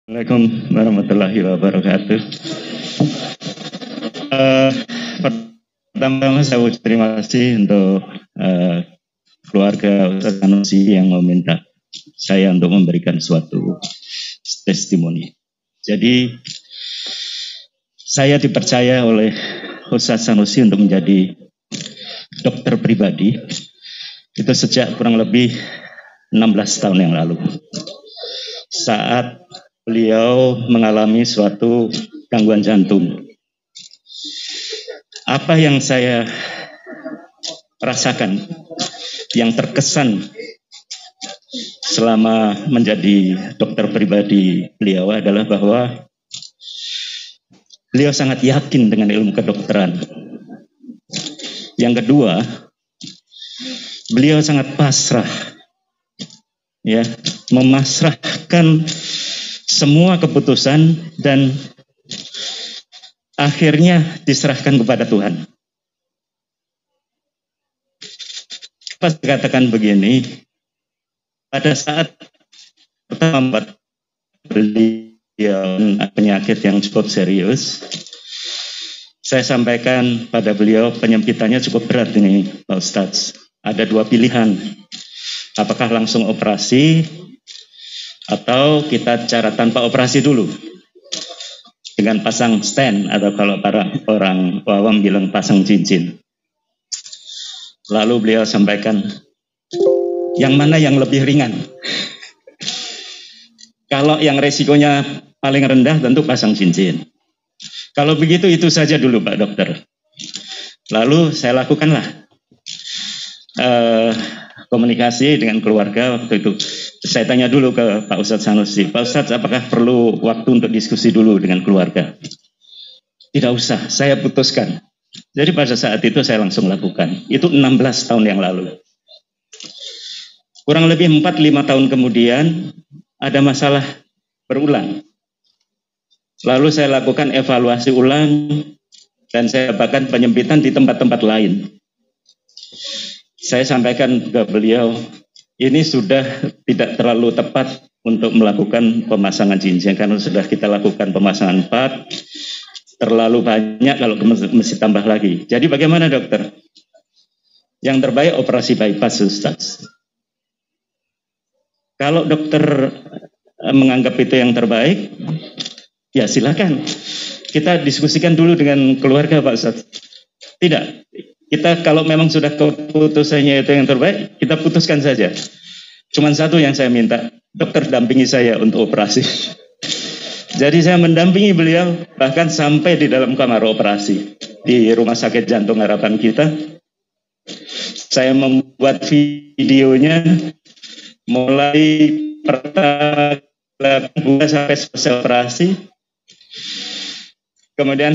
Assalamualaikum warahmatullahi wabarakatuh. Eh, Pertama-tama saya ucap terima kasih untuk keluarga Ustaz Sanusi yang meminta saya untuk memberikan suatu testimoni. Jadi saya dipercaya oleh Ustaz Sanusi untuk menjadi dokter pribadi itu sejak kurang lebih 16 tahun yang lalu. Saat beliau mengalami suatu gangguan jantung. Apa yang saya rasakan, yang terkesan selama menjadi dokter pribadi beliau adalah bahwa beliau sangat yakin dengan ilmu kedokteran. Yang kedua, beliau sangat pasrah, ya, memasrahkan semua keputusan dan akhirnya diserahkan kepada Tuhan. Pas dikatakan begini, pada saat pertama beliau penyakit yang cukup serius, saya sampaikan pada beliau penyempitannya cukup berat ini Pak Ustadz. Ada dua pilihan, apakah langsung operasi atau kita cara tanpa operasi dulu dengan pasang stent atau kalau para orang awam bilang pasang cincin. Lalu beliau sampaikan, yang mana yang lebih ringan? Kalau yang resikonya paling rendah tentu pasang cincin. Kalau begitu itu saja dulu Pak Dokter. Lalu saya lakukanlah komunikasi dengan keluarga waktu itu. Saya tanya dulu ke Pak Ustadz Sanusi, Pak Ustadz apakah perlu waktu untuk diskusi dulu dengan keluarga? Tidak usah, saya putuskan. Jadi pada saat itu saya langsung lakukan. Itu 16 tahun yang lalu. Kurang lebih 4-5 tahun kemudian ada masalah berulang. Lalu saya lakukan evaluasi ulang dan saya dapatkan penyempitan di tempat-tempat lain. Saya sampaikan ke beliau, ini sudah tidak terlalu tepat untuk melakukan pemasangan cincin karena sudah kita lakukan pemasangan 4, terlalu banyak kalau mesti tambah lagi. Jadi bagaimana dokter? Yang terbaik operasi bypass Ustaz. Kalau dokter menganggap itu yang terbaik, ya silakan. Kita diskusikan dulu dengan keluarga Pak Ustaz. Tidak. Kita kalau memang sudah keputusannya itu yang terbaik, kita putuskan saja. Cuman satu yang saya minta, dokter dampingi saya untuk operasi. Jadi saya mendampingi beliau, bahkan sampai di dalam kamar operasi. Di Rumah Sakit Jantung Harapan kita. Saya membuat videonya, mulai pertama sampai selesai operasi. Kemudian,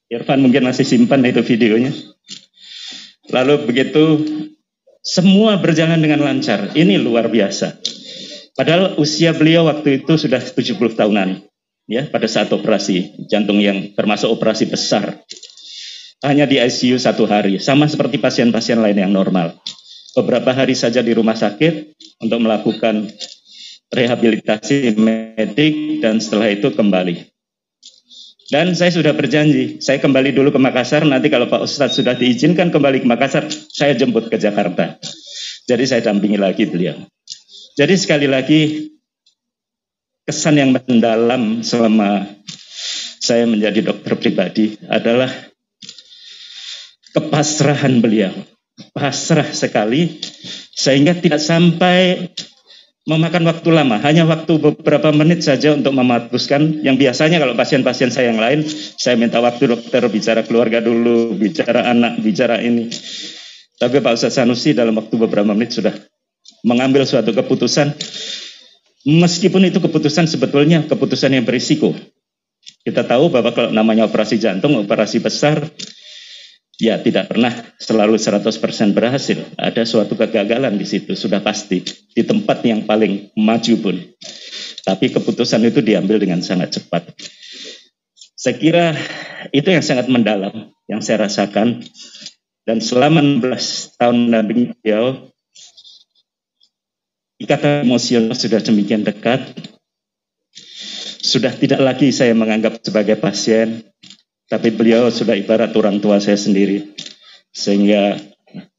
Irfan mungkin masih simpan itu videonya. Lalu begitu semua berjalan dengan lancar. Ini luar biasa. Padahal usia beliau waktu itu sudah 70 tahunan. Ya, pada saat operasi jantung yang termasuk operasi besar. Hanya di ICU 1 hari. Sama seperti pasien-pasien lain yang normal. Beberapa hari saja di rumah sakit untuk melakukan rehabilitasi medik dan setelah itu kembali. Dan saya sudah berjanji, saya kembali dulu ke Makassar, nanti kalau Pak Ustadz sudah diizinkan kembali ke Makassar, saya jemput ke Jakarta. Jadi saya dampingi lagi beliau. Jadi sekali lagi, kesan yang mendalam selama saya menjadi dokter pribadi adalah kepasrahan beliau. Pasrah sekali, sehingga tidak sampai memakan waktu lama, hanya waktu beberapa menit saja untuk memutuskan. Yang biasanya kalau pasien-pasien saya yang lain, saya minta waktu dokter bicara keluarga dulu, bicara anak, bicara ini. Tapi Pak Ustadz Sanusi dalam waktu beberapa menit sudah mengambil suatu keputusan, meskipun itu keputusan sebetulnya keputusan yang berisiko. Kita tahu bahwa kalau namanya operasi jantung, operasi besar, ya tidak pernah selalu 100% berhasil. Ada suatu kegagalan di situ, sudah pasti. Di tempat yang paling maju pun. Tapi keputusan itu diambil dengan sangat cepat. Saya kira itu yang sangat mendalam, yang saya rasakan. Dan selama 16 tahun mendampingi beliau, ikatan emosional sudah demikian dekat. sudah tidak lagi saya menganggap sebagai pasien, tapi beliau sudah ibarat orang tua saya sendiri. Sehingga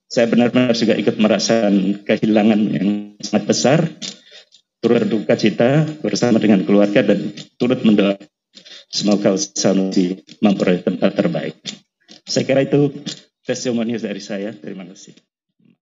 saya benar-benar juga ikut merasakan kehilangan yang sangat besar, turut berduka cita bersama dengan keluarga dan turut mendoa semoga Sanusi memperoleh tempat terbaik. Saya kira itu testimoni dari saya. Terima kasih.